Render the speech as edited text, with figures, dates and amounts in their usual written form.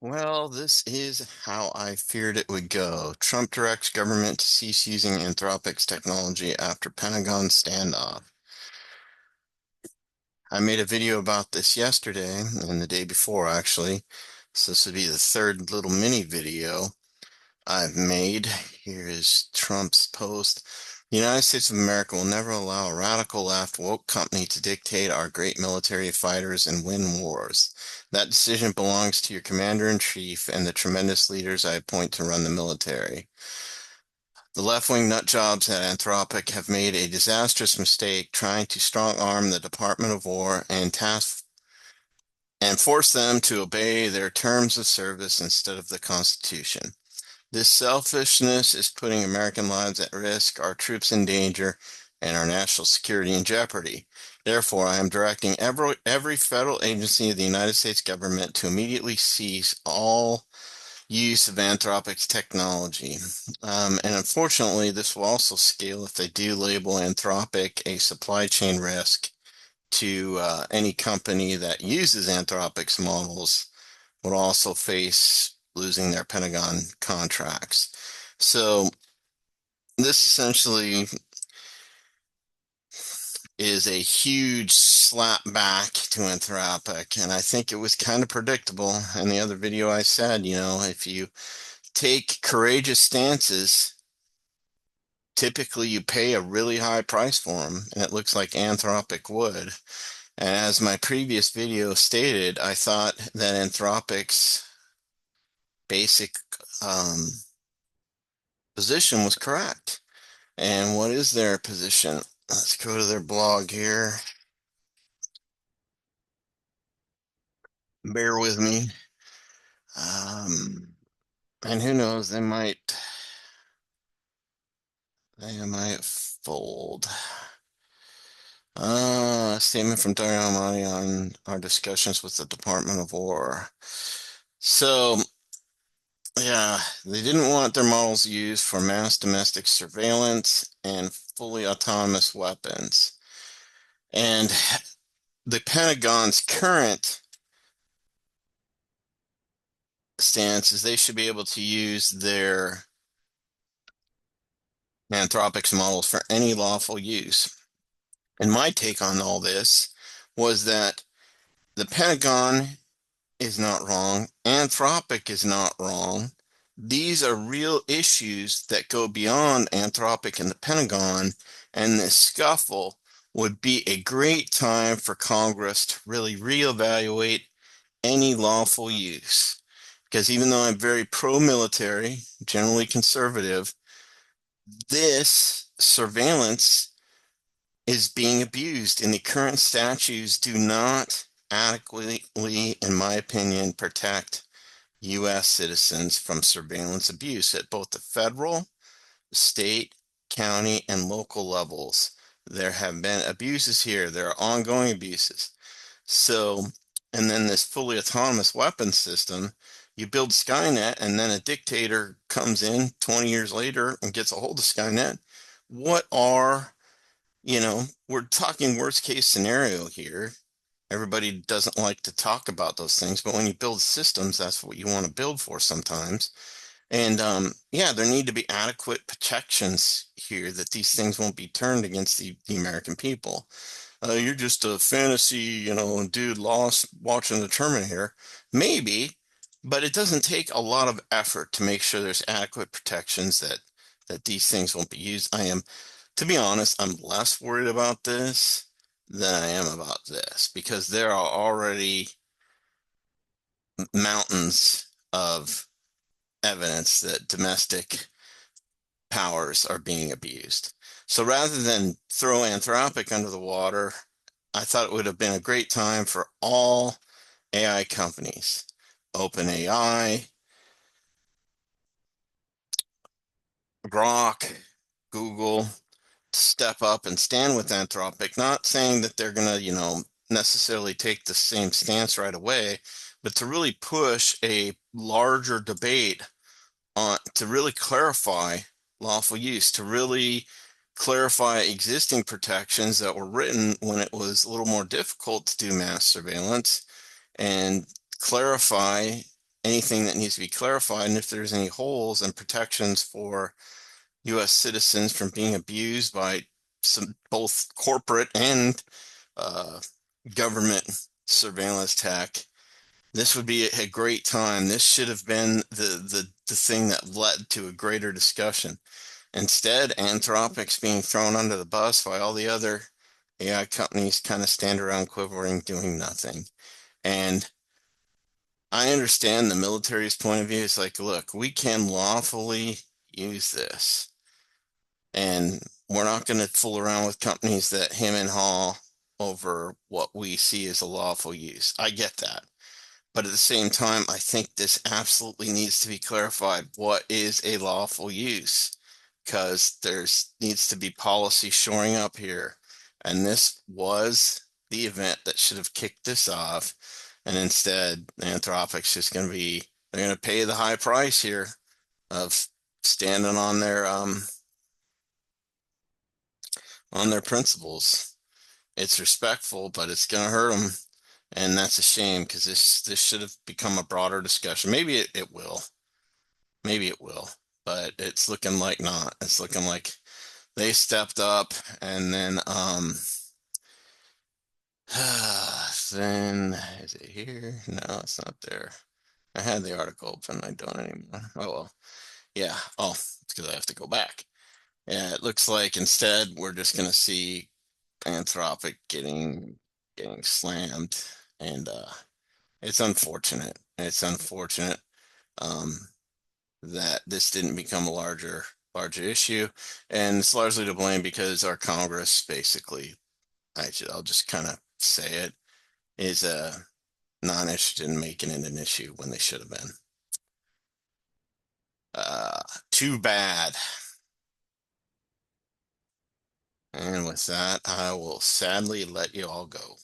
Well, this is how I feared it would go. Trump directs government to cease using Anthropic's technology after Pentagon standoff. I made a video about this yesterday and the day before, actually. So this would be the third little mini video I've made. Here is Trump's post. The United States of America will never allow a radical left woke company to dictate our great military fighters and win wars. That decision belongs to your commander-in-chief and the tremendous leaders I appoint to run the military. The left-wing nutjobs at Anthropic have made a disastrous mistake trying to strong-arm the Department of War and force them to obey their terms of service instead of the Constitution. This selfishness is putting American lives at risk, our troops in danger, and our national security in jeopardy. Therefore, I am directing every federal agency of the United States government to immediately cease all use of Anthropic's technology. And unfortunately, this will also scale if they do label Anthropic a supply chain risk to any company that uses Anthropic's models would also face losing their Pentagon contracts. So this essentially is a huge slap back to Anthropic, and I think it was kind of predictable. In the other video I said, if you take courageous stances, typically you pay a really high price for them, and it looks like Anthropic would. And as my previous video stated, I thought that Anthropic's basic position was correct. And what is their position? Let's go to their blog here. Bear with me. And who knows, they might fold. Statement from Dario Amati on our discussions with the Department of War. So, yeah, they didn't want their models used for mass domestic surveillance and fully autonomous weapons. And the Pentagon's current stance is they should be able to use their Anthropic's models for any lawful use. And my take on all this was that the Pentagon is not wrong. Anthropic is not wrong. These are real issues that go beyond Anthropic and the Pentagon, and this scuffle would be a great time for Congress to really reevaluate any lawful use. Because even though I'm very pro-military, generally conservative, this surveillance is being abused, and the current statutes do not adequately, in my opinion, protect U.S. citizens from surveillance abuse at both the federal, state, county, and local levels. There have been abuses here. There are ongoing abuses. So, and then this fully autonomous weapons system, you build Skynet, and then a dictator comes in 20 years later and gets a hold of Skynet. We're talking worst case scenario here. Everybody doesn't like to talk about those things, but when you build systems, that's what you want to build for sometimes. And yeah, there need to be adequate protections here that these things won't be turned against the American people. You're just a fantasy, dude lost watching the Terminator. Maybe, but it doesn't take a lot of effort to make sure there's adequate protections that these things won't be used. To be honest, I'm less worried about this than I am about this because there are already mountains of evidence that domestic powers are being abused. So rather than throw Anthropic under the water, I thought it would have been a great time for all AI companies, OpenAI, Grok, Google, step up and stand with Anthropic, not saying that they're going to, necessarily take the same stance right away, but to really push a larger debate on to really clarify lawful use, to really clarify existing protections that were written when it was a little more difficult to do mass surveillance, and clarify anything that needs to be clarified, and if there's any holes and protections for U.S. citizens from being abused by some both corporate and uh, government surveillance tech. This would be a great time. This should have been the thing that led to a greater discussion. Instead, Anthropic's being thrown under the bus while all the other AI companies kind of stand around quivering, doing nothing. And I understand the military's point of view. It's like, look, we can lawfully use this. And we're not going to fool around with companies that hem and haw over what we see as a lawful use. I get that. But at the same time, I think this absolutely needs to be clarified. What is a lawful use? Because there's needs to be policy shoring up here. And this was the event that should have kicked this off. And instead, Anthropic's just going to be, they're going to pay the high price here of standing on their principles. It's respectful, but it's going to hurt them. And that's a shame because this should have become a broader discussion. Maybe it will. Maybe it will. But it's looking like not. It's looking like they stepped up and then is it here? No, it's not there. I had the article open. I don't anymore. Oh well. Yeah. Oh, it's because I have to go back. Yeah, it looks like instead we're just gonna see Anthropic getting slammed, and it's unfortunate. It's unfortunate um, that this didn't become a larger issue, and it's largely to blame because our Congress basically, I'll just kind of say it, is not interested in making it an issue when they should have been. Too bad. And with that, I will sadly let you all go.